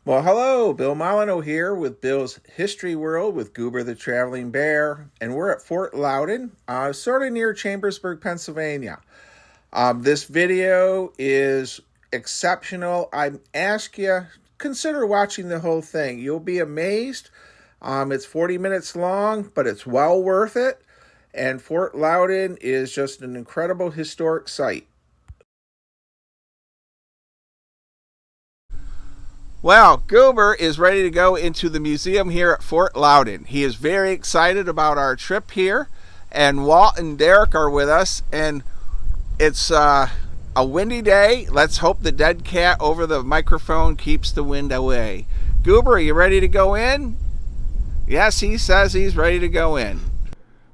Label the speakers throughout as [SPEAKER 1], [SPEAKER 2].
[SPEAKER 1] Well, hello, Bill Molyneux here with Bill's History World with Goober the Traveling Bear, and we're at Fort Loudoun, sort of near Chambersburg, Pennsylvania. This video is exceptional. I ask you, consider watching the whole thing. You'll be amazed. It's 40 minutes long, but it's well worth it, and Fort Loudoun is just an incredible historic site. Well, Goober is ready to go into the museum here at Fort Loudoun. He is very excited about our trip here, and Walt and Derek are with us, and it's a windy day. Let's hope the dead cat over the microphone keeps the wind away. Goober, are you ready to go in? Yes, he says he's ready to go in.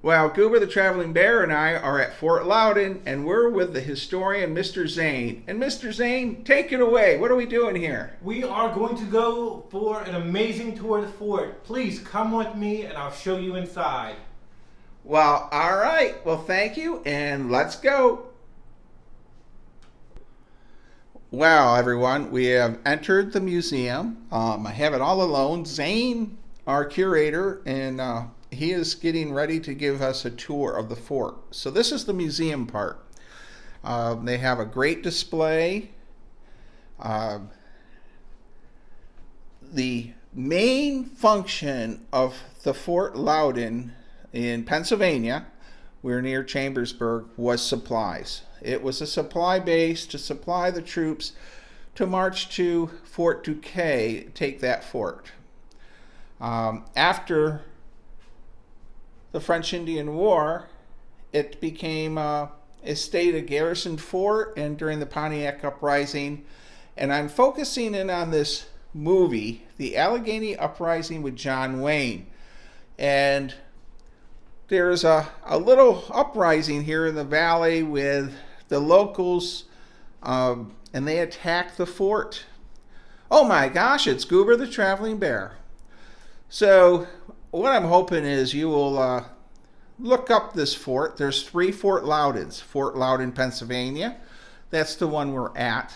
[SPEAKER 1] Well, Goober the Traveling Bear and I are at Fort Loudoun, and we're with the historian, Mr. Zane. And Mr. Zane, take it away. What are we doing here?
[SPEAKER 2] We are going to go for an amazing tour of the fort. Please come with me and I'll show you inside.
[SPEAKER 1] Well, all right. Well, thank you, and let's go. Well, everyone, we have entered the museum. I have it all alone. Zane, our curator, and he is getting ready to give us a tour of the fort. So this is the museum part. They have a great display. The main function of the Fort Loudoun in Pennsylvania, we're near Chambersburg, was supplies. It was a supply base to supply the troops to march to Fort Duquesne, take that fort. After the French-Indian War, it became it stayed a garrison fort, and during the Pontiac Uprising, and I'm focusing in on this movie, The Allegheny Uprising with John Wayne. And there's a little uprising here in the valley with the locals, and they attack the fort. Oh my gosh, it's Goober the Traveling Bear. So what I'm hoping is you will look up this fort. There's 3 Fort Loudons. Fort Loudoun, Pennsylvania. That's the one we're at.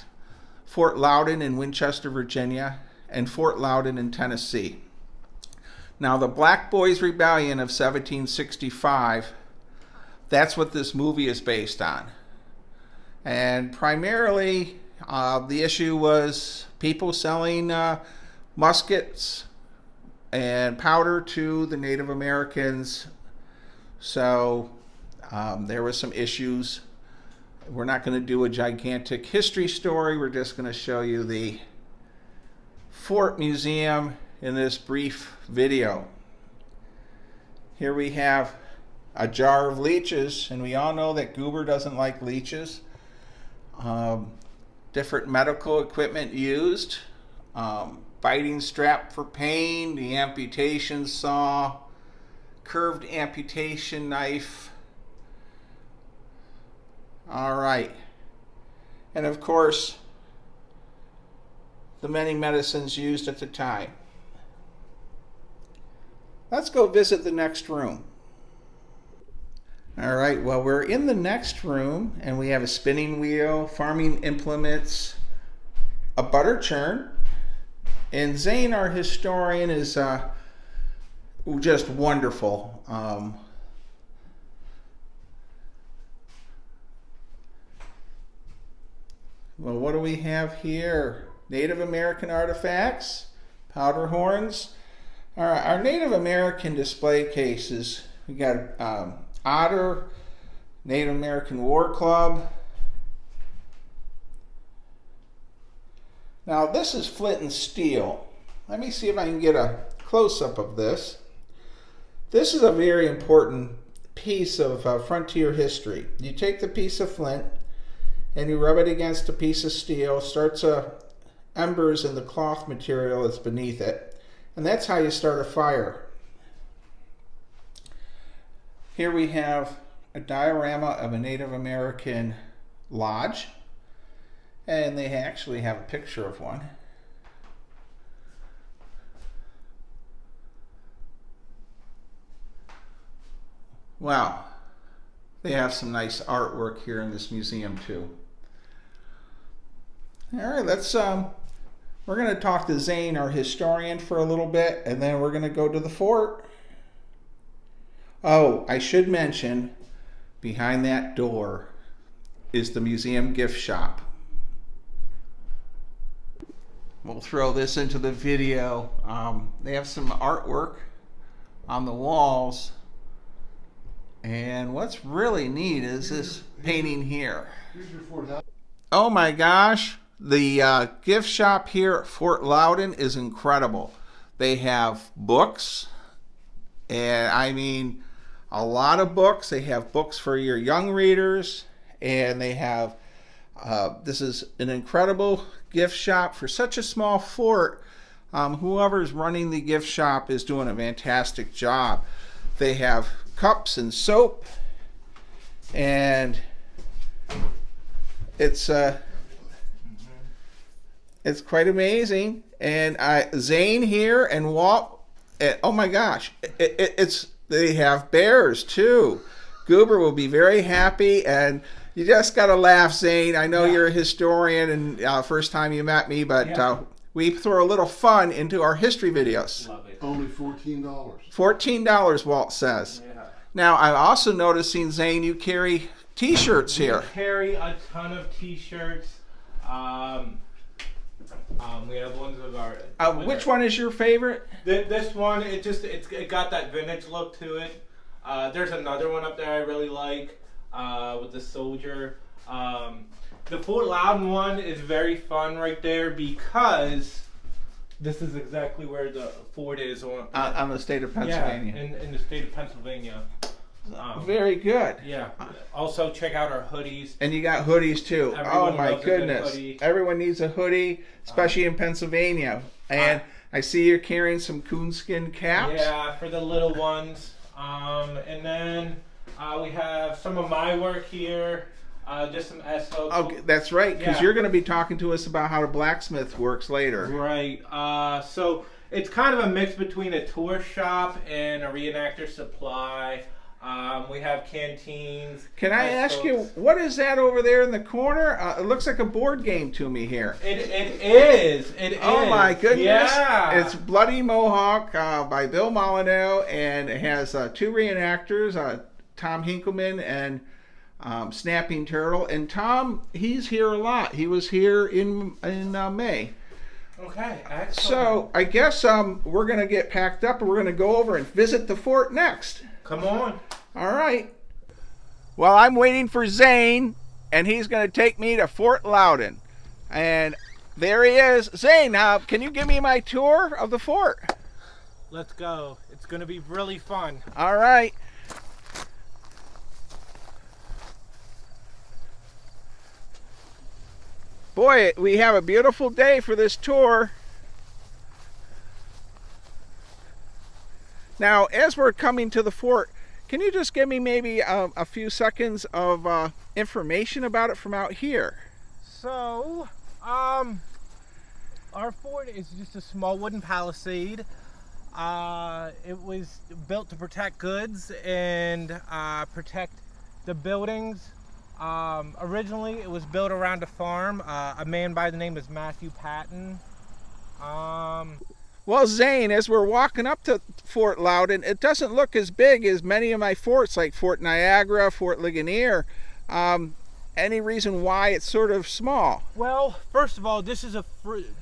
[SPEAKER 1] Fort Loudoun in Winchester, Virginia, and Fort Loudoun in Tennessee. Now, the Black Boys Rebellion of 1765, that's what this movie is based on. And primarily, the issue was people selling muskets and powder to the Native Americans. So there were some issues. We're not going to do a gigantic history story. We're just going to show you the Fort Museum in this brief video. Here we have a jar of leeches, and we all know that Goober doesn't like leeches. Different medical equipment used. Biting strap for pain, the amputation saw, curved amputation knife. All right. And of course, the many medicines used at the time. Let's go visit the next room. All right, well, we're in the next room, and we have a spinning wheel, farming implements, a butter churn. And Zane, our historian, is just wonderful. Well, what do we have here? Native American artifacts, powder horns. All right, our Native American display cases. We got otter, Native American War Club. Now this is flint and steel. Let me see if I can get a close-up of this. This is a very important piece of frontier history. You take the piece of flint and you rub it against a piece of steel, starts embers in the cloth material that's beneath it, and that's how you start a fire. Here we have a diorama of a Native American lodge, and they actually have a picture of one. Wow, they have some nice artwork here in this museum too. All right, let's We're going to talk to Zane, our historian, for a little bit, and then we're going to go to the fort. Oh, I should mention, behind that door is the museum gift shop. We'll throw this into the video. They have some artwork on the walls. And what's really neat is this painting here. Oh my gosh. The gift shop here at Fort Loudoun is incredible. They have books, and I mean a lot of books. They have books for your young readers, and they have, this is an incredible gift shop for such a small fort. Whoever's running the gift shop is doing a fantastic job. They have cups and soap, and it's quite amazing. And Zane here and Walt, oh my gosh, they have bears too. Goober will be very happy, and you just gotta laugh, Zane. I know you're a historian, and first time you met me, but we throw a little fun into our history videos.
[SPEAKER 2] Love it.
[SPEAKER 3] Only $14.
[SPEAKER 1] $14, Walt says. Yeah. Now, I'm also noticing, Zane, you carry T-shirts here.
[SPEAKER 2] We carry a ton of T-shirts. We have ones of our.
[SPEAKER 1] Which one is your favorite?
[SPEAKER 2] This one, it got that vintage look to it. There's another one up there I really like with the soldier. The Fort Loudoun one is very fun right there because this is exactly where the fort is
[SPEAKER 1] on the state of Pennsylvania.
[SPEAKER 2] Yeah, in the state of Pennsylvania.
[SPEAKER 1] Very good.
[SPEAKER 2] Yeah. Also, check out our hoodies.
[SPEAKER 1] And you got hoodies too.
[SPEAKER 2] Everyone
[SPEAKER 1] oh my goodness! Everyone needs a hoodie, especially in Pennsylvania. And I see you're carrying some coonskin caps.
[SPEAKER 2] Yeah, for the little ones. And then we have some of my work here. Just some S-hooks.
[SPEAKER 1] Oh, that's right, because you're going to be talking to us about how the blacksmith works later.
[SPEAKER 2] Right. So it's kind of a mix between a tour shop and a reenactor supply. We have canteens.
[SPEAKER 1] Can I ask you, what is that over there in the corner? It looks like a board game to me here.
[SPEAKER 2] It is. It is.
[SPEAKER 1] Oh my goodness.
[SPEAKER 2] Yeah.
[SPEAKER 1] It's Bloody Mohawk by Bill Molyneux, and it has two reenactors, Tom Hinkleman and Snapping Turtle. And Tom, he's here a lot. He was here in May.
[SPEAKER 2] Okay, excellent.
[SPEAKER 1] So I guess we're going to get packed up and we're going to go over and visit the fort next.
[SPEAKER 2] Come on.
[SPEAKER 1] All right. Well, I'm waiting for Zane, and he's going to take me to Fort Loudoun. And there he is. Zane, can you give me my tour of the fort?
[SPEAKER 2] Let's go. It's going to be really fun.
[SPEAKER 1] All right. Boy, we have a beautiful day for this tour. Now, as we're coming to the fort, can you just give me maybe a few seconds of information about it from out here?
[SPEAKER 2] So, our fort is just a small wooden palisade. It was built to protect goods and protect the buildings. Originally, it was built around a farm. A man by the name of Matthew Patton.
[SPEAKER 1] Well, Zane, as we're walking up to Fort Loudoun, it doesn't look as big as many of my forts, like Fort Niagara, Fort Ligonier. Any reason why it's sort of small?
[SPEAKER 2] Well, first of all, this is a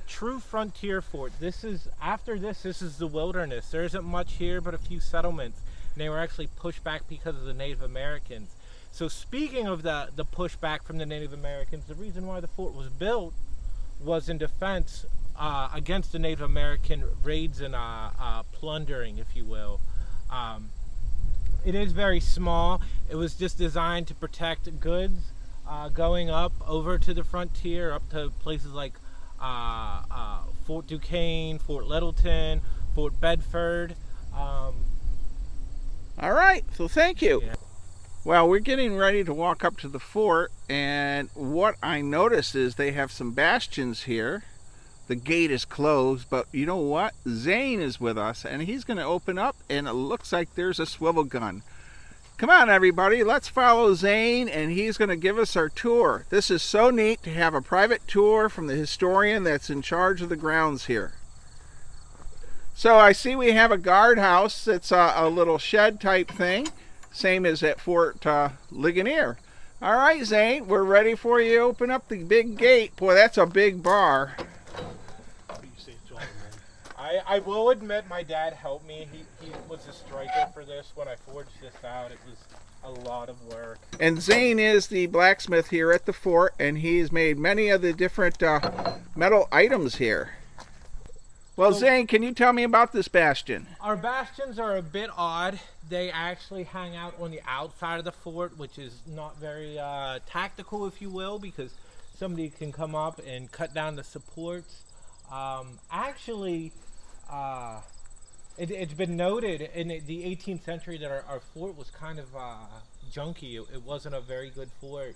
[SPEAKER 2] true frontier fort. This is the wilderness. There isn't much here but a few settlements. And they were actually pushed back because of the Native Americans. So speaking of the pushback from the Native Americans, the reason why the fort was built was in defense against the Native American raids and plundering, if you will. It is very small. It was just designed to protect goods going up over to the frontier, up to places like Fort Duquesne, Fort Littleton, Fort Bedford.
[SPEAKER 1] All right, so thank you.
[SPEAKER 2] Yeah.
[SPEAKER 1] Well, we're getting ready to walk up to the fort, and what I noticed is they have some bastions here. The gate is closed, but you know what? Zane is with us, and he's going to open up, and it looks like there's a swivel gun. Come on, everybody, let's follow Zane, and he's going to give us our tour. This is so neat to have a private tour from the historian that's in charge of the grounds here. So I see we have a guardhouse. It's a little shed type thing, same as at Fort Ligonier. All right, Zane, we're ready for you. Open up the big gate. Boy, that's a big bar.
[SPEAKER 2] I will admit my dad helped me. He was a striker for this when I forged this out. It was a lot of work.
[SPEAKER 1] And Zane is the blacksmith here at the fort, and he's made many of the different metal items here. Well, so, Zane, can you tell me about this bastion?
[SPEAKER 2] Our bastions are a bit odd. They actually hang out on the outside of the fort, which is not very tactical, if you will, because somebody can come up and cut down the supports. It's been noted in the 18th century that our fort was kind of junky. It wasn't a very good fort.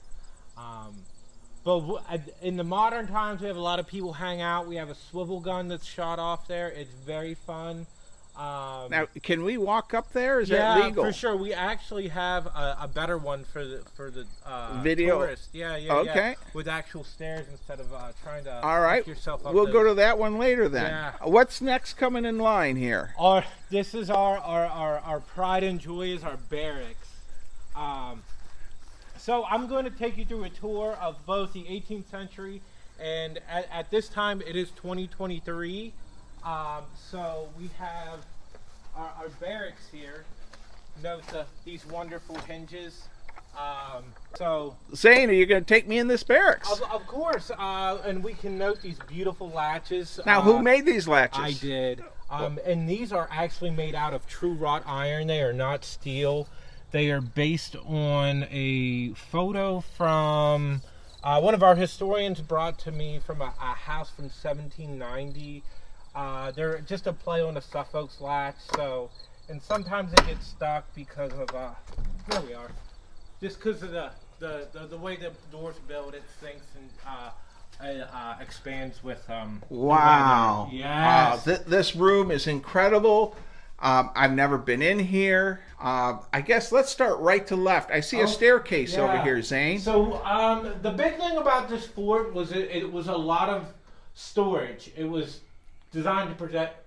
[SPEAKER 2] But in the modern times, we have a lot of people hang out. We have a swivel gun that's shot off there. It's very fun.
[SPEAKER 1] Now, can we walk up there? Is that legal?
[SPEAKER 2] Yeah, for sure. We actually have a better one for the
[SPEAKER 1] video
[SPEAKER 2] tourists. Yeah,
[SPEAKER 1] okay.
[SPEAKER 2] Yeah. With actual stairs instead of trying to
[SPEAKER 1] all right.
[SPEAKER 2] pick yourself up.
[SPEAKER 1] We'll go to that one later then.
[SPEAKER 2] Yeah.
[SPEAKER 1] What's next coming in line here?
[SPEAKER 2] This is our pride and joy is our barracks. So I'm going to take you through a tour of both the 18th century and at this time it is 2023. So we have our barracks here. Note these wonderful hinges. So
[SPEAKER 1] Zane, are you going to take me in this barracks?
[SPEAKER 2] Of course. And we can note these beautiful latches.
[SPEAKER 1] Now, who made these latches?
[SPEAKER 2] I did. And these are actually made out of true wrought iron. They are not steel. They are based on a photo from one of our historians brought to me from a house from 1790. They're just a play on the Suffolk's latch, and sometimes it gets stuck because of there we are, just because of the way the doors build, it sinks and expands with
[SPEAKER 1] wow.
[SPEAKER 2] Yes.
[SPEAKER 1] This room is incredible. I've never been in here. I guess let's start right to left. I see a staircase over here, Zane.
[SPEAKER 2] So the big thing about this fort was it was a lot of storage. It was designed to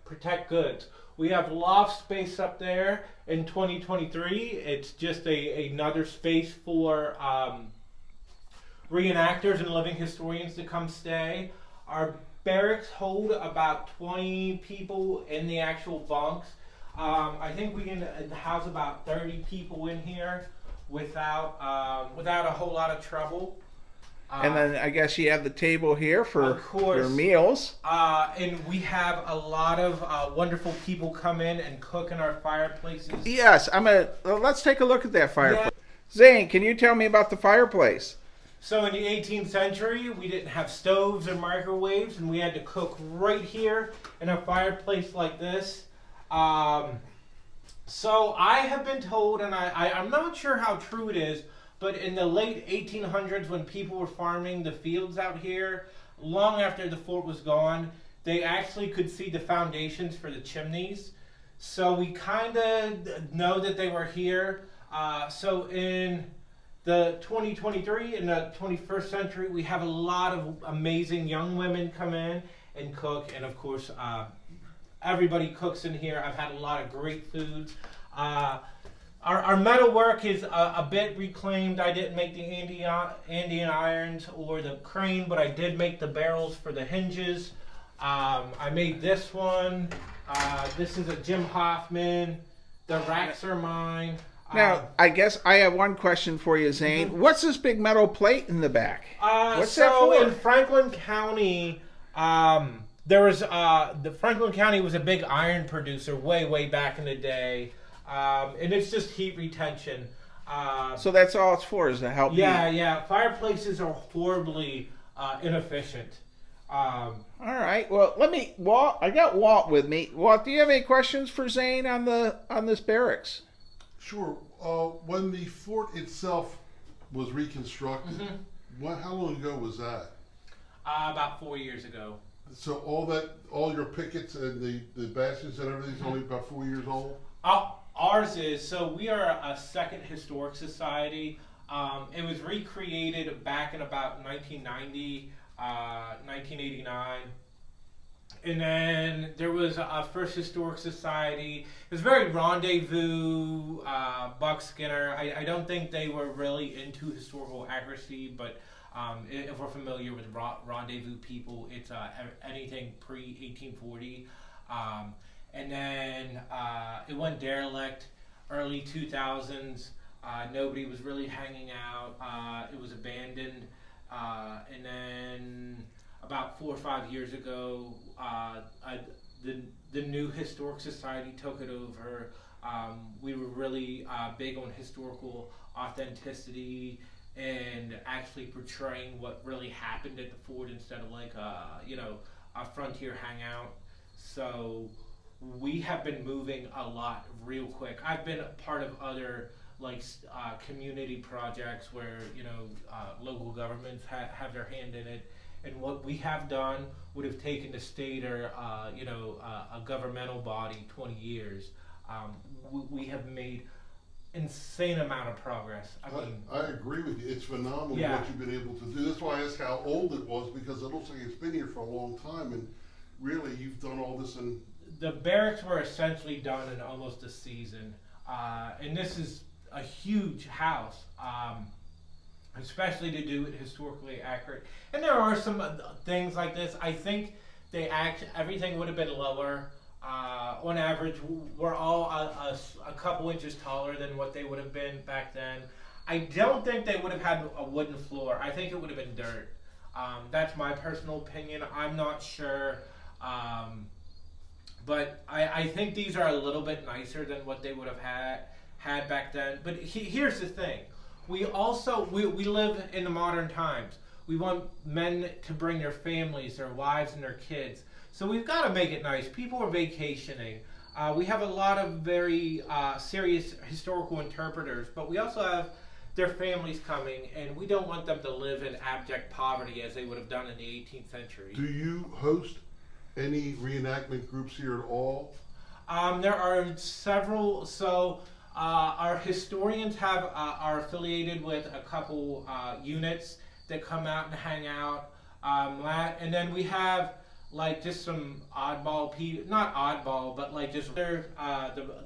[SPEAKER 2] protect goods. We have loft space up there in 2023. It's just another space for reenactors and living historians to come stay. Our barracks hold about 20 people in the actual bunks. I think we can house about 30 people in here without a whole lot of trouble.
[SPEAKER 1] And then I guess you have the table here for your meals.
[SPEAKER 2] And we have a lot of wonderful people come in and cook in our fireplaces.
[SPEAKER 1] Yes, let's take a look at that fireplace. Yeah. Zane, can you tell me about the fireplace?
[SPEAKER 2] So in the 18th century, we didn't have stoves or microwaves, and we had to cook right here in a fireplace like this. So I have been told, and I'm not sure how true it is, but in the late 1800s when people were farming the fields out here, long after the fort was gone, they actually could see the foundations for the chimneys. So we kind of know that they were here. So in the 2023 and the 21st century, we have a lot of amazing young women come in and cook, and of course, everybody cooks in here. I've had a lot of great foods. Our metal work is a bit reclaimed. I didn't make the Andean irons or the crane, but I did make the barrels for the hinges. I made this one. This is a Jim Hoffman. The racks are mine.
[SPEAKER 1] Now, I guess I have one question for you, Zane. Mm-hmm. What's this big metal plate in the back? What's that for?
[SPEAKER 2] In Franklin County, there was the Franklin County was a big iron producer way back in the day, and it's just heat retention.
[SPEAKER 1] So that's all it's for, is to help.
[SPEAKER 2] Yeah. Fireplaces are horribly inefficient.
[SPEAKER 1] All right. Well, Walt. I got Walt with me. Walt, do you have any questions for Zane on this barracks?
[SPEAKER 3] Sure. When the fort itself was reconstructed, how long ago was that?
[SPEAKER 2] About 4 years ago.
[SPEAKER 3] So all your pickets and the bastions and everything's only about 4 years old?
[SPEAKER 2] Our ours is, so we are a second historic society. It was recreated back in about 1990, 1989. And then there was a first historic society. It was very rendezvous, Buck Skinner. I don't think they were really into historical accuracy, but if we're familiar with rendezvous people, it's anything pre-1840. And then it went derelict early 2000s. Nobody was really hanging out. It was abandoned. And then about 4 or 5 years ago, the new historic society took it over. We were really big on historical authenticity and actually portraying what really happened at the fort instead of like a frontier hangout. So we have been moving a lot real quick. I've been a part of other community projects where local governments have their hand in it. And what we have done would have taken the state or a governmental body 20 years. We have made insane amount of progress.
[SPEAKER 3] I agree with you. It's phenomenal
[SPEAKER 2] Yeah.
[SPEAKER 3] what you've been able to do. That's why I asked how old it was, because it looks like it's been here for a long time, and really you've done all this in...
[SPEAKER 2] The barracks were essentially done in almost a season. And this is a huge house. Especially to do it historically accurate. And there are some things like this. I think everything would have been lower. On average, we're all a couple inches taller than what they would have been back then. I don't think they would have had a wooden floor. I think it would have been dirt. That's my personal opinion. I'm not sure. But I think these are a little bit nicer than what they would have had back then. But here's the thing. We live in the modern times. We want men to bring their families, their wives, and their kids. So we've got to make it nice. People are vacationing. We have a lot of very serious historical interpreters, but we also have their families coming, and we don't want them to live in abject poverty as they would have done in the 18th century.
[SPEAKER 3] Do you host any reenactment groups here at all?
[SPEAKER 2] There are several. So our historians are affiliated with a couple units that come out and hang out. And then we have just some oddball people, not oddball, but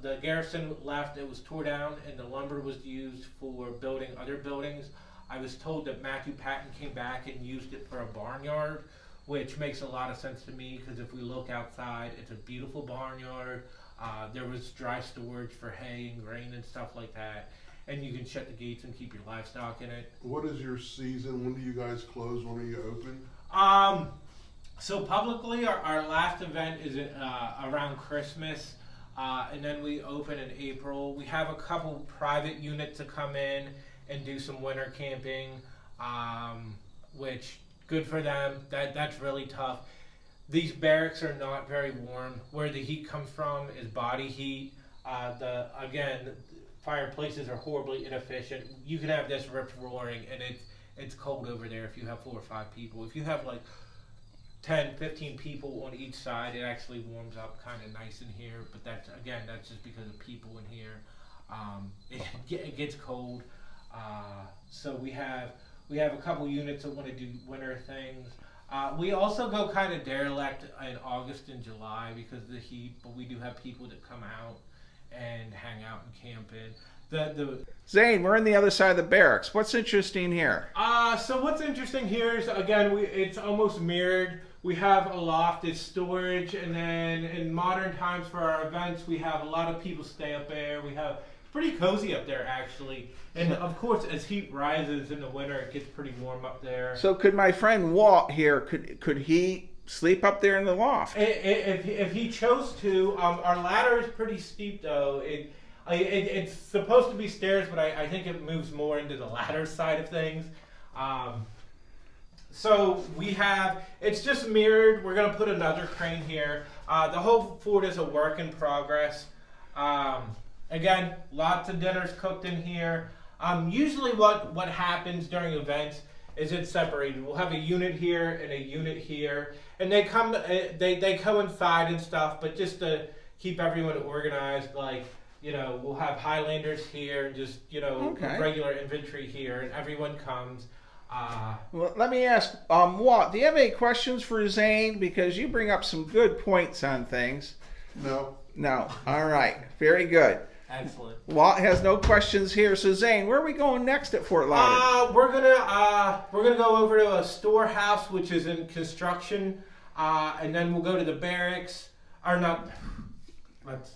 [SPEAKER 2] the garrison left. It was tore down, and the lumber was used for building other buildings. I was told that Matthew Patton came back and used it for a barnyard, which makes a lot of sense to me, because if we look outside, it's a beautiful barnyard. There was dry storage for hay and grain and stuff like that, and you can shut the gates and keep your livestock in it.
[SPEAKER 3] What is your season? When do you guys close? When are you open?
[SPEAKER 2] So publicly, our last event is around Christmas, and then we open in April. We have a couple private units to come in and do some winter camping, which good for them. That's really tough. These barracks are not very warm. Where the heat comes from is body heat. Fireplaces are horribly inefficient. You can have this rip roaring, and it's cold over there if you have 4 or 5 people. If you have 10, 15 people on each side, it actually warms up kind of nice in here. But that's just because of people in here. It gets cold. So we have a couple units that want to do winter things. We also go kind of derelict in August and July because of the heat, but we do have people that come out and hang out and camp in.
[SPEAKER 1] Zane, we're on the other side of the barracks. What's interesting here?
[SPEAKER 2] So what's interesting here is, again, it's almost mirrored. We have a loft as storage, and then in modern times for our events, we have a lot of people stay up there. It's pretty cozy up there, actually. And of course, as heat rises in the winter, it gets pretty warm up there.
[SPEAKER 1] So could my friend Walt here, could he sleep up there in the loft?
[SPEAKER 2] If he chose to. Our ladder is pretty steep, though. It's supposed to be stairs, but I think it moves more into the ladder side of things. So it's just mirrored. We're going to put another crane here. The whole fort is a work in progress. Again, lots of dinners cooked in here. Usually what happens during events is it's separated. We'll have a unit here and a unit here. And they coincide and stuff, but just to keep everyone organized, You know, we'll have Highlanders here and just, you know,
[SPEAKER 1] Okay.
[SPEAKER 2] regular infantry here, and everyone comes.
[SPEAKER 1] Well, let me ask, Walt, do you have any questions for Zane? Because you bring up some good points on things.
[SPEAKER 3] No.
[SPEAKER 1] No. All right. Very good.
[SPEAKER 2] Excellent.
[SPEAKER 1] Walt has no questions here. So Zane, where are we going next at Fort Loudon?
[SPEAKER 2] We're gonna go over to a storehouse which is in construction, and then we'll go to the barracks. Or not. Let's.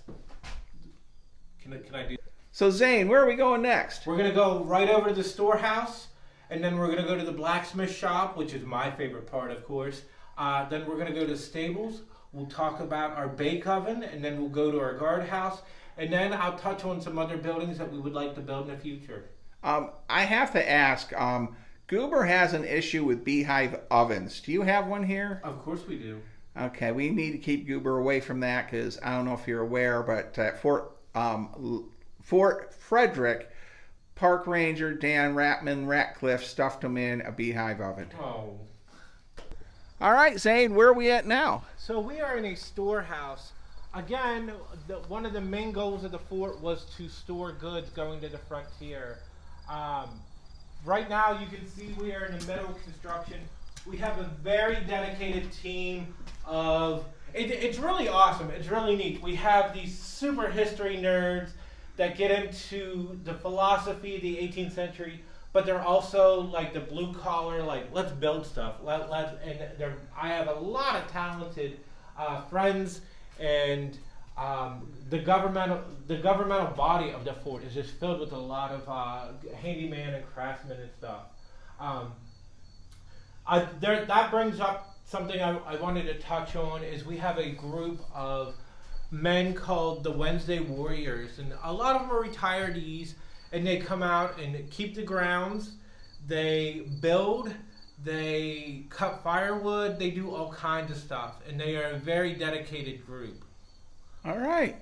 [SPEAKER 2] Can I do?
[SPEAKER 1] So Zane, where are we going next?
[SPEAKER 2] We're gonna go right over to the storehouse, and then we're gonna go to the blacksmith shop, which is my favorite part, of course. Then we're gonna go to the stables. We'll talk about our bake oven, and then we'll go to our guardhouse, and then I'll touch on some other buildings that we would like to build in the future.
[SPEAKER 1] I have to ask, Goober has an issue with beehive ovens. Do you have one here?
[SPEAKER 2] Of course we do.
[SPEAKER 1] Okay, we need to keep Goober away from that because I don't know if you're aware, but at Fort Frederick, Park Ranger Dan Ratcliffe stuffed him in a beehive oven.
[SPEAKER 2] Oh.
[SPEAKER 1] All right, Zane, where are we at now?
[SPEAKER 2] So we are in a storehouse. Again, one of the main goals of the fort was to store goods going to the frontier. Right now, you can see we are in the middle of construction. We have a very dedicated team of... It's really awesome. It's really neat. We have these super history nerds that get into the philosophy of the 18th century, but they're also like the blue collar, like let's build stuff. I have a lot of talented friends, and the governmental body of the fort is just filled with a lot of handyman and craftsmen and stuff. That brings up something I wanted to touch on. Is we have a group of men called the Wednesday Warriors, and a lot of them are retirees, and they come out and keep the grounds. They build, they cut firewood, they do all kinds of stuff, and they are a very dedicated group.
[SPEAKER 1] All right.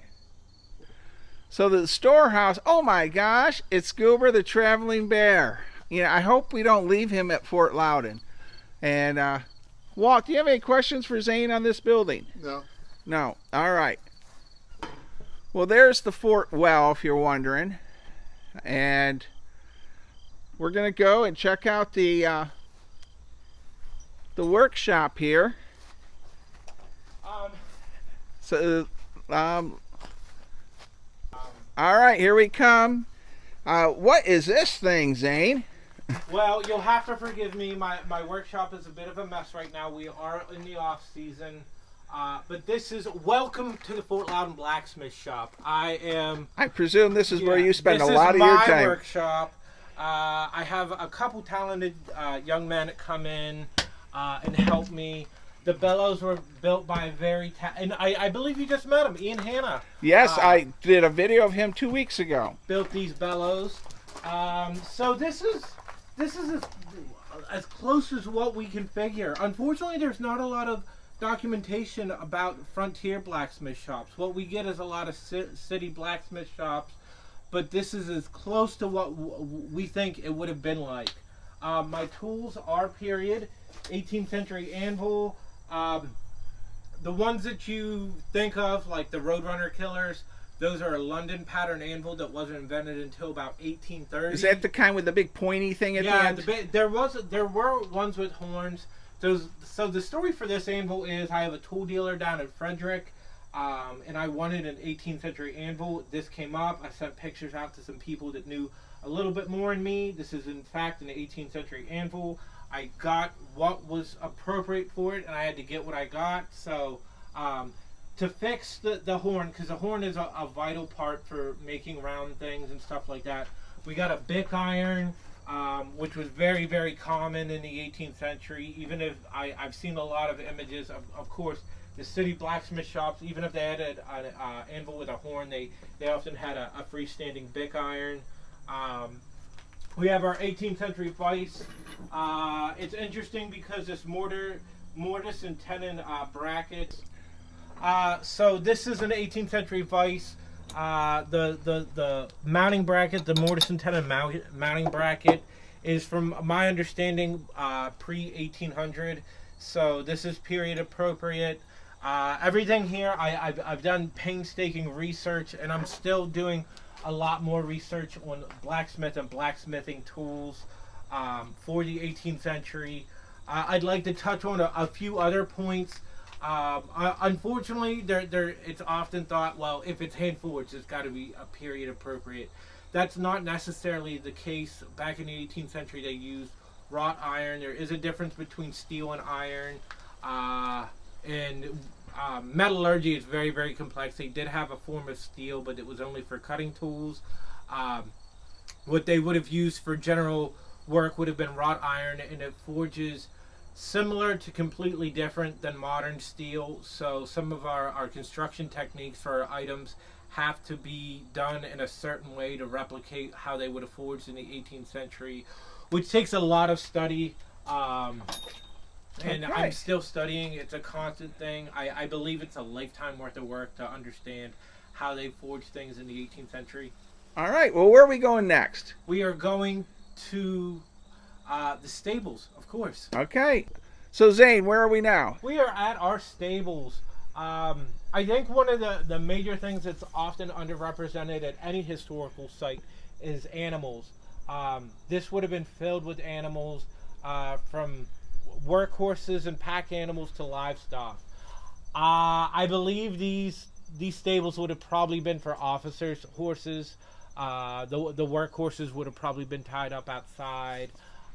[SPEAKER 1] So the storehouse, oh my gosh, it's Goober the Traveling Bear. You know, I hope we don't leave him at Fort Loudon. And Walt, do you have any questions for Zane on this building?
[SPEAKER 3] No.
[SPEAKER 1] No. All right. Well, there's the fort well, if you're wondering. And we're going to go and check out the workshop here. All right, here we come. What is this thing, Zane?
[SPEAKER 2] Well, you'll have to forgive me. My workshop is a bit of a mess right now. We are in the off season. But this is welcome to the Fort Loudon Blacksmith shop. I
[SPEAKER 1] presume this is where you spend a lot of
[SPEAKER 2] your
[SPEAKER 1] your
[SPEAKER 2] time. This is my
[SPEAKER 1] time.
[SPEAKER 2] workshop. I have a couple talented young men that come in and help me. The bellows were built by and I believe you just met him, Ian Hanna.
[SPEAKER 1] Yes, I did a video of him 2 weeks ago.
[SPEAKER 2] Built these bellows. So this is as close as what we can figure. Unfortunately, there's not a lot of documentation about frontier blacksmith shops. What we get is a lot of city blacksmith shops, but this is as close to what we think it would have been like. My tools are period 18th century anvil. The ones that you think of, like the Roadrunner killers, those are a London pattern anvil that wasn't invented until about 1830.
[SPEAKER 1] Is that the kind with the big pointy thing at the end?
[SPEAKER 2] Yeah, there were ones with horns. So the story for this anvil is I have a tool dealer down in Frederick, and I wanted an 18th century anvil. This came up. I sent pictures out to some people that knew a little bit more than me. This is in fact an 18th century anvil. I got what was appropriate for it, and I had to get what I got. So to fix the horn, because the horn is a vital part for making round things and stuff like that, we got a bic iron. Which was very, very common in the 18th century. Even if I've seen a lot of images of course, the city blacksmith shops, even if they had an anvil with a horn, they often had a freestanding bic iron. We have our 18th century vise. It's interesting because this mortise and tenon brackets. So this is an 18th century vise. The mounting bracket, the mortise and tenon mounting bracket, is from my understanding pre-1800. So this is period appropriate. Everything here, I've done painstaking research, and I'm still doing a lot more research on blacksmith and blacksmithing tools for the 18th century. I'd like to touch on a few other points. Unfortunately, it's often thought, well, if it's hand forged, it's got to be a period appropriate. That's not necessarily the case. Back in the 18th century, they used wrought iron. There is a difference between steel and iron. And metallurgy is very, very complex. They did have a form of steel, but it was only for cutting tools. What they would have used for general work would have been wrought iron, and it forges similar to completely different than modern steel. So some of our construction techniques for our items have to be done in a certain way to replicate how they would have forged in the 18th century, which takes a lot of study. And
[SPEAKER 1] Okay.
[SPEAKER 2] I'm still studying. It's a constant thing. I believe it's a lifetime worth of work to understand how they forged things in the 18th century.
[SPEAKER 1] All right. Well, where are we going next?
[SPEAKER 2] We are going to the stables, of course.
[SPEAKER 1] Okay. So, Zane, where are we now?
[SPEAKER 2] We are at our stables. I think one of the major things that's often underrepresented at any historical site is animals. This would have been filled with animals from workhorses and pack animals to livestock. I believe these stables would have probably been for officers' horses. The workhorses would have probably been tied up outside.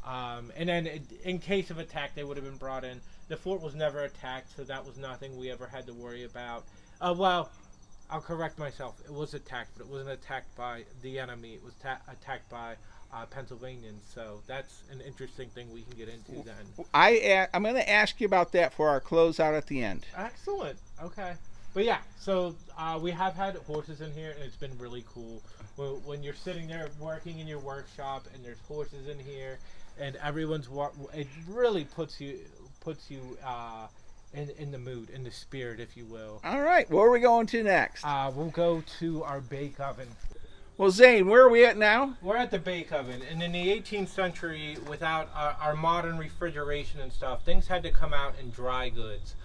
[SPEAKER 2] And then in case of attack, they would have been brought in. The fort was never attacked, so that was nothing we ever had to worry about. Well, I'll correct myself. It was attacked, but it wasn't attacked by the enemy. It was attacked by Pennsylvanians. So that's an interesting thing we can get into then.
[SPEAKER 1] I'm going to ask you about that for our closeout at the end.
[SPEAKER 2] Excellent. Okay. But yeah, so we have had horses in here, and it's been really cool. When you're sitting there working in your workshop, and there's horses in here, and everyone's it really puts you in the mood, in the spirit, if you will.
[SPEAKER 1] All right. Where are we going to next?
[SPEAKER 2] We'll go to our bake oven.
[SPEAKER 1] Well, Zane, where are we at now?
[SPEAKER 2] We're at the bake oven, and in the 18th century, without our modern refrigeration and stuff, things had to come out in dry goods.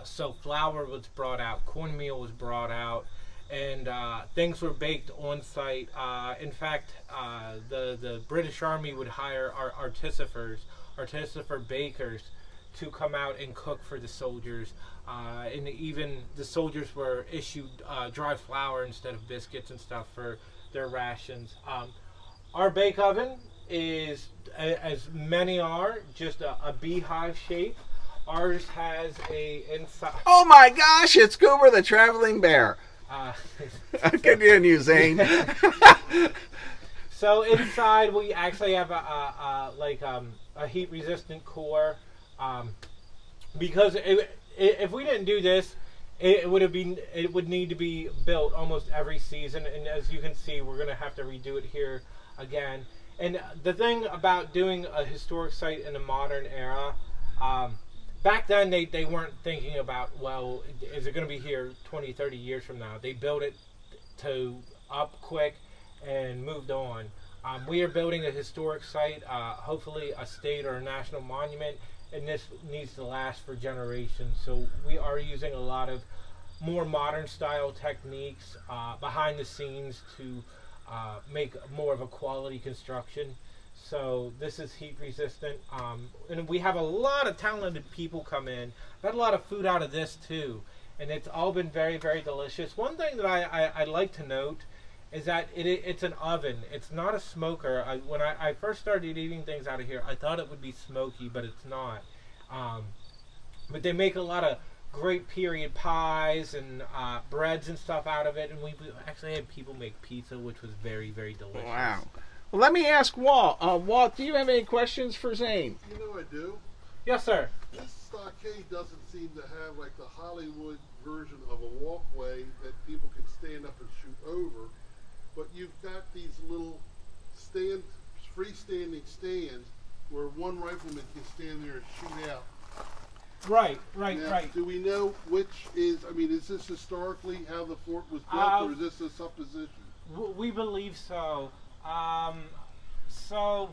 [SPEAKER 2] So flour was brought out, cornmeal was brought out, and things were baked on site. In fact, the British Army would hire artificer bakers to come out and cook for the soldiers. And even the soldiers were issued dry flour instead of biscuits and stuff for their rations. Our bake oven is, as many are, just a beehive shape. Ours has a inside.
[SPEAKER 1] Oh my gosh, it's Goober the Traveling Bear. Continue, Zane.
[SPEAKER 2] So inside we actually have a heat resistant core, because if we didn't do this, it would need to be built almost every season, and as you can see, we're going to have to redo it here again. And the thing about doing a historic site in a modern era, back then they weren't thinking about, well, is it going to be here 20, 30 years from now? They built it to up quick and moved on. We are building a historic site, hopefully a state or a national monument, and this needs to last for generations. So we are using a lot of more modern style techniques behind the scenes to make more of a quality construction. So this is heat resistant, and we have a lot of talented people come in. I've had a lot of food out of this too, and it's all been very, very delicious. One thing that I'd like to note is that it's an oven. It's not a smoker. When I first started eating things out of here, I thought it would be smoky, but it's not. But they make a lot of great period pies and breads and stuff out of it, and we actually had people make pizza, which was very, very delicious.
[SPEAKER 1] Wow. Well, let me ask Walt. Walt, do you have any questions for Zane?
[SPEAKER 3] You know I do.
[SPEAKER 2] Yes, sir.
[SPEAKER 3] This stockade doesn't seem to have like the Hollywood version of a walkway that people can stand up and shoot over, but you've got these little freestanding stands where one rifleman can stand there and shoot out.
[SPEAKER 2] Right.
[SPEAKER 3] Now, do we know which is this historically how the fort was built, or is this a supposition?
[SPEAKER 2] We believe so. So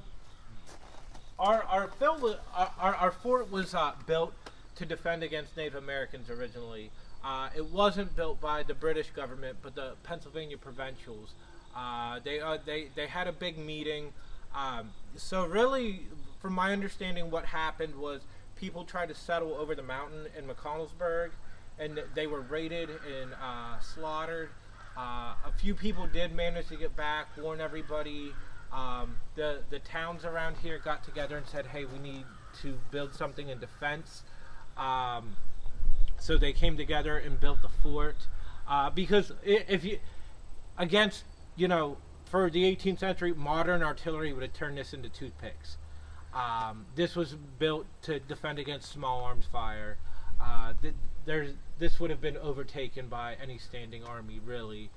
[SPEAKER 2] our fort was built to defend against Native Americans originally. It wasn't built by the British government, but the Pennsylvania provincials. They had a big meeting. So really, from my understanding, what happened was people tried to settle over the mountain in McConnellsburg, and they were raided and slaughtered. A few people did manage to get back, warn everybody. The towns around here got together and said, hey, we need to build something in defense. So they came together and built the fort. Because if you, against, you know, for the 18th century, modern artillery would have turned this into toothpicks. This was built to defend against small arms fire. This would have been overtaken by any standing army, really.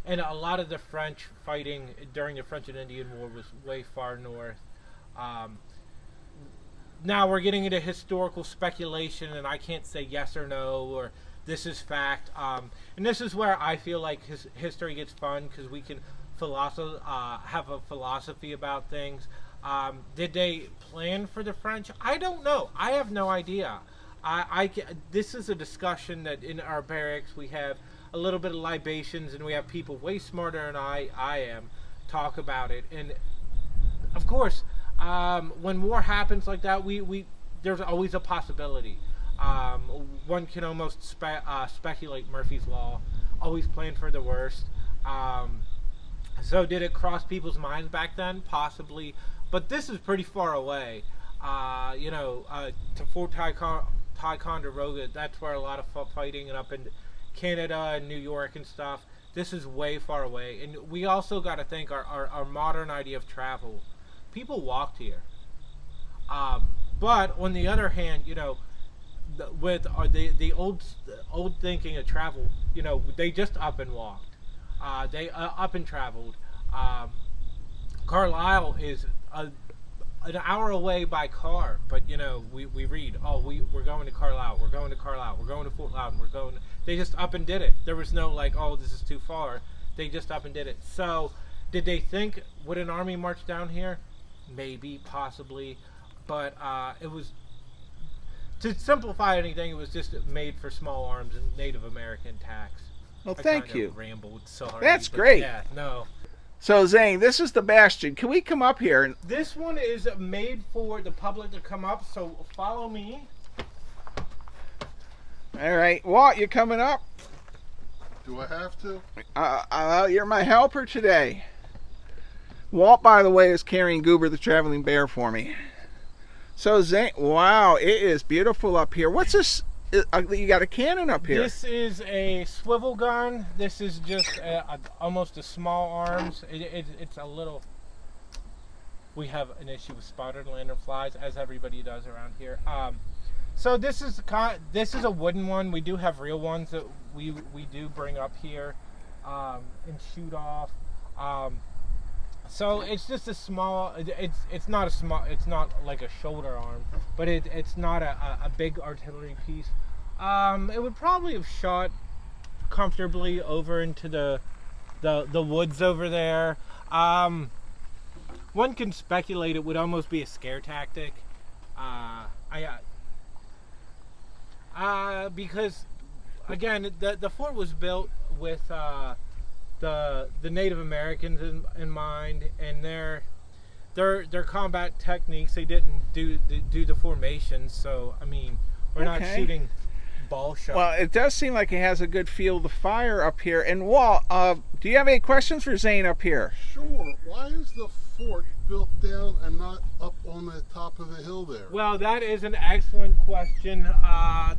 [SPEAKER 2] And a lot of the French fighting during the French and Indian War was way far north. Now we're getting into historical speculation, and I can't say yes or no, or this is fact. And this is where I feel like history gets fun, because we can have a philosophy about things. Did they plan for the French? I don't know. I have no idea. This is a discussion that in our barracks we have a little bit of libations, and we have people way smarter than I am talk about it. And of course, when war happens like that, there's always a possibility. One can almost speculate Murphy's Law, always plan for the worst. So did it cross people's minds back then? Possibly, but this is pretty far away. To Fort Ticonderoga, that's where a lot of fighting, and up in Canada and New York and stuff. This is way far away. And we also got to think our modern idea of travel. People walked here. But on the other hand, with the old thinking of travel, they just up and walked. They up and traveled. Carlisle is an hour away by car, but we read, we're going to Carlisle, we're going to Carlisle, we're going to Fort Loudon, they just up and did it. There was no this is too far. They just up and did it. So did they think, would an army march down here? Maybe, possibly, but it was, to simplify anything, it was just made for small arms and Native American attacks.
[SPEAKER 1] Well, thank you.
[SPEAKER 2] Rambled, sorry.
[SPEAKER 1] That's great.
[SPEAKER 2] Yeah, no.
[SPEAKER 1] So Zane, this is the bastion. Can we come up here?
[SPEAKER 2] This one is made for the public to come up, so follow me.
[SPEAKER 1] All right, Walt, you coming up?
[SPEAKER 3] Do I have to?
[SPEAKER 1] You're my helper today. Walt, by the way, is carrying Goober the traveling bear for me. So Zane, wow, it is beautiful up here. What's this? You got a cannon up here.
[SPEAKER 2] This is a swivel gun. This is just almost a small arms. It's a little. We have an issue with spotted lanternflies, as everybody does around here. So this is a wooden one. We do have real ones that we do bring up here and shoot off. So it's just a small. It's not like a shoulder arm, but it's not a big artillery piece. It would probably have shot comfortably over into the woods over there. One can speculate it would almost be a scare tactic. Because again, the fort was built with the Native Americans in mind, and their combat techniques. They didn't do the formations, so I mean, we're not shooting ball shots.
[SPEAKER 1] Well, it does seem like it has a good field of fire up here. And Walt, do you have any questions for Zane up here?
[SPEAKER 3] Sure. Why is the fort built down and not up on the top of the hill there?
[SPEAKER 2] Well, that is an excellent question.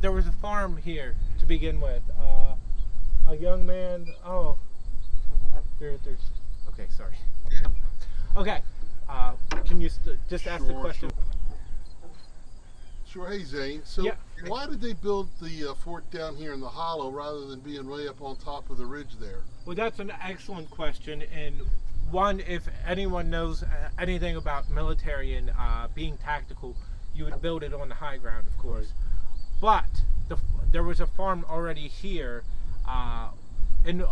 [SPEAKER 2] There was a farm here to begin with. A young man. Oh, there's. Okay, sorry. Okay. Can you just ask the question?
[SPEAKER 3] Sure. Hey, Zane. So why did they build the fort down here in the hollow rather than being way up on top of the ridge there?
[SPEAKER 2] Well, that's an excellent question. And one, if anyone knows anything about military and being tactical, you would build it on the high ground, of course. But there was a farm already here. And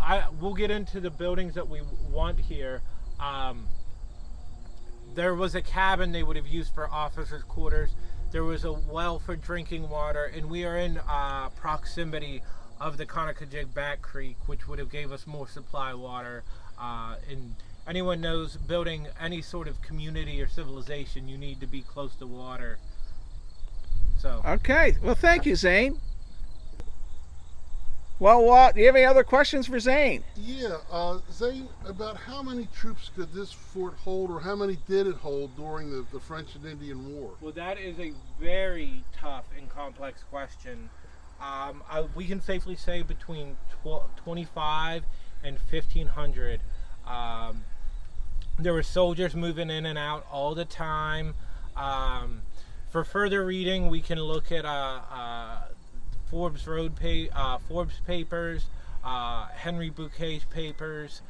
[SPEAKER 2] we'll get into the buildings that we want here. There was a cabin they would have used for officers' quarters. There was a well for drinking water, and we are in proximity of the Conacajig Back Creek, which would have gave us more supply water. And anyone knows, building any sort of community or civilization, you need to be close to water. So.
[SPEAKER 1] Okay. Well, thank you, Zane. Well, Walt, do you have any other questions for Zane?
[SPEAKER 3] Yeah, Zane, about how many troops could this fort hold, or how many did it hold during the French and Indian War?
[SPEAKER 2] Well, that is a very tough and complex question. We can safely say between 25 and 1,500. There were soldiers moving in and out all the time. For further reading, we can look at Forbes papers, Henry Bouquet's papers.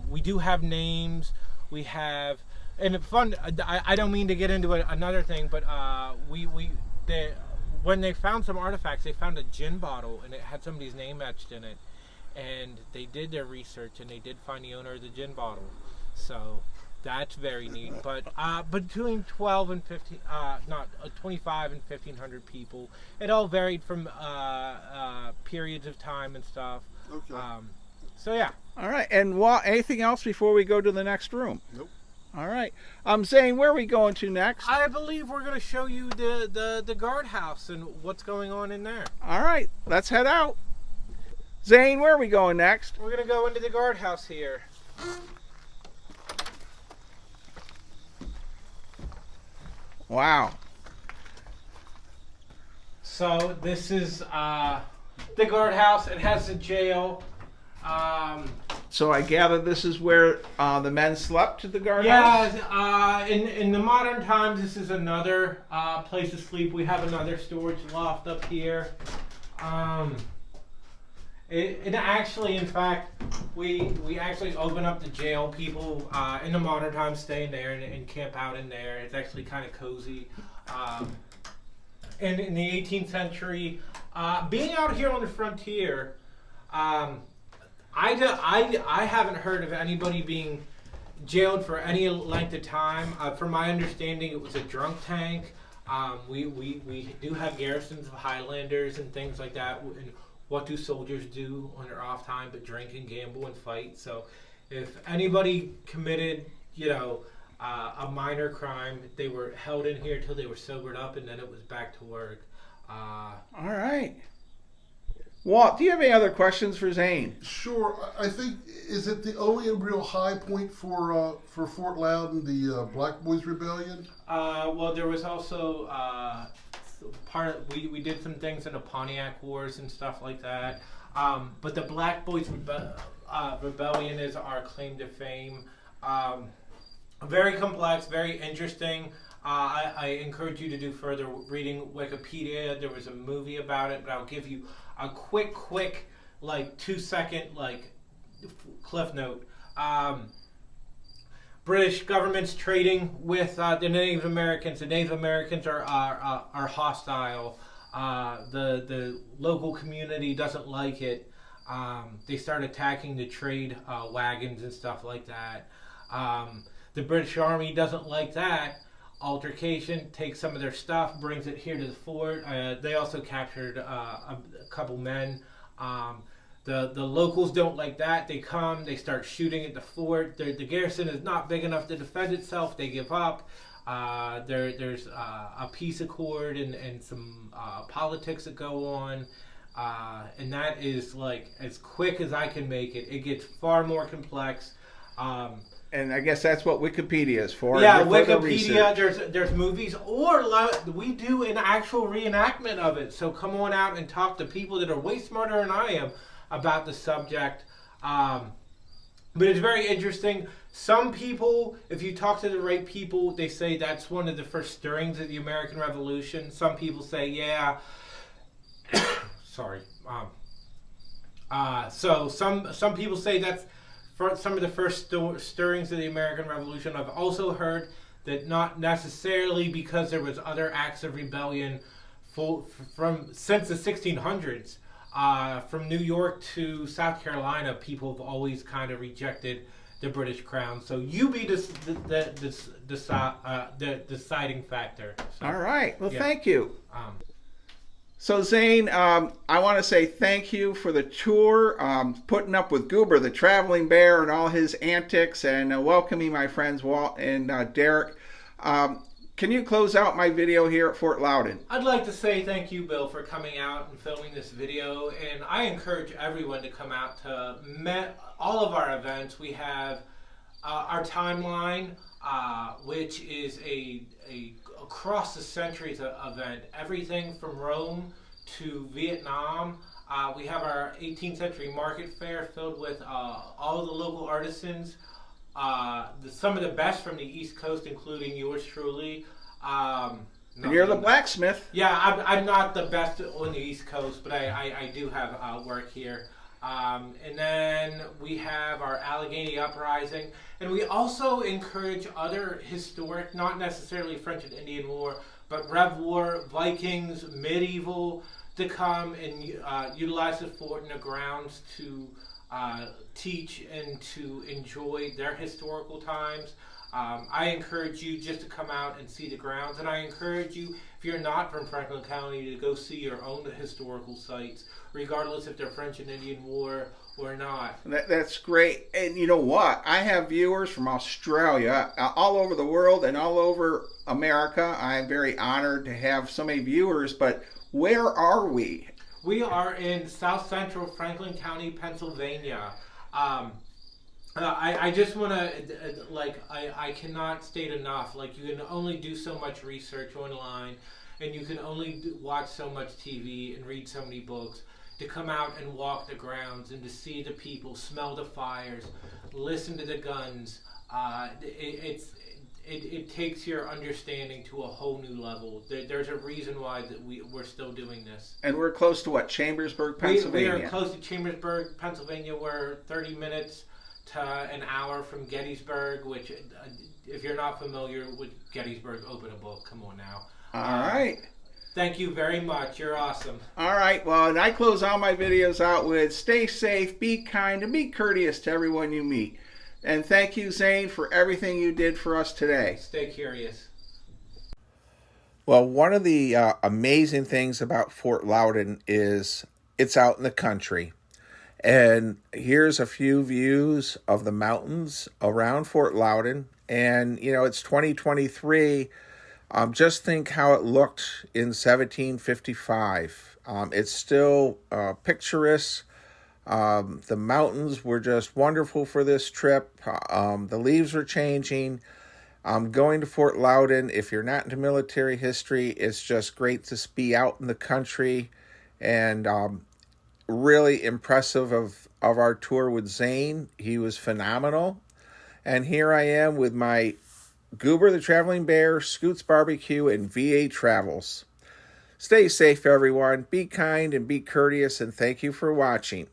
[SPEAKER 2] We do have names. We have, and fun. I don't mean to get into another thing, but when they found some artifacts, they found a gin bottle and it had somebody's name etched in it, and they did their research and they did find the owner of the gin bottle. So that's very neat. But between 12 and 15, 25 and 1,500 people. It all varied from periods of time and stuff.
[SPEAKER 3] Okay.
[SPEAKER 1] So yeah. All right. And anything else before we go to the next room?
[SPEAKER 3] Nope.
[SPEAKER 1] All right. Zane, where are we going to next?
[SPEAKER 2] I believe we're going to show you the guardhouse and what's going on in there.
[SPEAKER 1] All right. Let's head out. Zane, where are we going next?
[SPEAKER 2] We're going to go into the guardhouse here.
[SPEAKER 1] Wow.
[SPEAKER 2] So this is the guardhouse. It has a jail.
[SPEAKER 1] So I gather this is where the men slept at the guardhouse?
[SPEAKER 2] Yeah, in the modern times, this is another place to sleep. We have another storage loft up here. And actually, in fact, we actually open up the jail. People in the modern times stay in there and camp out in there. It's actually kind of cozy. And in the 18th century, being out here on the frontier, I haven't heard of anybody being jailed for any length of time. From my understanding, it was a drunk tank. We do have garrisons of Highlanders and things like that. And what do soldiers do on their off time but drink and gamble and fight? So if anybody committed, a minor crime, they were held in here till they were sobered up, and then it was back to work.
[SPEAKER 1] All right. Walt, do you have any other questions for Zane?
[SPEAKER 3] Sure. I think, is it the only real high point for Fort Loudon, the Black Boys Rebellion?
[SPEAKER 2] Well, there was also we did some things in the Pontiac Wars and stuff like that. But the Black Boys Rebellion is our claim to fame. Very complex, very interesting. I encourage you to do further reading Wikipedia. There was a movie about it, but I'll give you a quick, 2-second, cliff note. British government's trading with the Native Americans. The Native Americans are hostile. The local community doesn't like it. They start attacking the trade wagons and stuff like that. The British Army doesn't like that. Altercation, takes some of their stuff, brings it here to the fort. They also captured a couple men. The locals don't like that. They come, they start shooting at the fort. The garrison is not big enough to defend itself. They give up. There's a peace accord and some politics that go on. And that is as quick as I can make it. It gets far more complex.
[SPEAKER 1] And I guess that's what Wikipedia is for.
[SPEAKER 2] Yeah, Wikipedia, there's movies, or we do an actual reenactment of it. So come on out and talk to people that are way smarter than I am about the subject. But it's very interesting. Some people, if you talk to the right people, they say that's one of the first stirrings of the American Revolution. Some people say, yeah. Sorry. So some people say that's for some of the first stirrings of the American Revolution. I've also heard that not necessarily, because there was other acts of rebellion since the 1600s. From New York to South Carolina, people have always kind of rejected the British Crown. So you be the deciding factor. So,
[SPEAKER 1] All right. Well,
[SPEAKER 2] yeah.
[SPEAKER 1] thank you.
[SPEAKER 2] Um,
[SPEAKER 1] So Zane, I want to say thank you for the tour, putting up with Goober, the traveling bear, and all his antics, and welcoming my friends Walt and Derek. Can you close out my video here at Fort Loudoun?
[SPEAKER 2] I'd like to say thank you, Bill, for coming out and filming this video, and I encourage everyone to come out to all of our events. We have our timeline, which is a across the centuries event, everything from Rome to Vietnam. We have our 18th century market fair filled with all of the local artisans, some of the best from the East Coast, including yours truly.
[SPEAKER 1] And you're the blacksmith.
[SPEAKER 2] Yeah, I'm not the best on the East Coast, but I do have work here. And then we have our Allegheny Uprising. And we also encourage other historic, not necessarily French and Indian War, but Rev War, Vikings, medieval, to come and utilize the fort and the grounds to teach and to enjoy their historical times. I encourage you just to come out and see the grounds, and I encourage you, if you're not from Franklin County, to go see your own historical sites, regardless if they're French and Indian War or not.
[SPEAKER 1] That's great. And you know what? I have viewers from Australia, all over the world and all over America. I'm very honored to have so many viewers, but where are we?
[SPEAKER 2] We are in South Central Franklin County, Pennsylvania. I just want to, I cannot state enough, like, you can only do so much research online, and you can only watch so much TV and read so many books. To come out and walk the grounds and to see the people, smell the fires, listen to the guns, it takes your understanding to a whole new level. There's a reason why that we're still doing this.
[SPEAKER 1] And we're close to what? Chambersburg, Pennsylvania?
[SPEAKER 2] We are close to Chambersburg, Pennsylvania. We're 30 minutes to an hour from Gettysburg, which, if you're not familiar with Gettysburg, open a book. Come on now.
[SPEAKER 1] All right.
[SPEAKER 2] Thank you very much. You're awesome.
[SPEAKER 1] All right. Well, and I close all my videos out with stay safe, be kind, and be courteous to everyone you meet. And thank you, Zane, for everything you did for us today.
[SPEAKER 2] Stay curious.
[SPEAKER 1] Well, one of the amazing things about Fort Loudoun is it's out in the country. And here's a few views of the mountains around Fort Loudoun. And, you know, it's 2023. Just think how it looked in 1755. It's still picturesque. The mountains were just wonderful for this trip. The leaves were changing. Going to Fort Loudoun, if you're not into military history, it's just great to be out in the country. And really impressive of our tour with Zane. He was phenomenal. And here I am with my Goober the Traveling Bear, Scoots Barbecue, and VA Travels. Stay safe, everyone. Be kind and be courteous, and thank you for watching.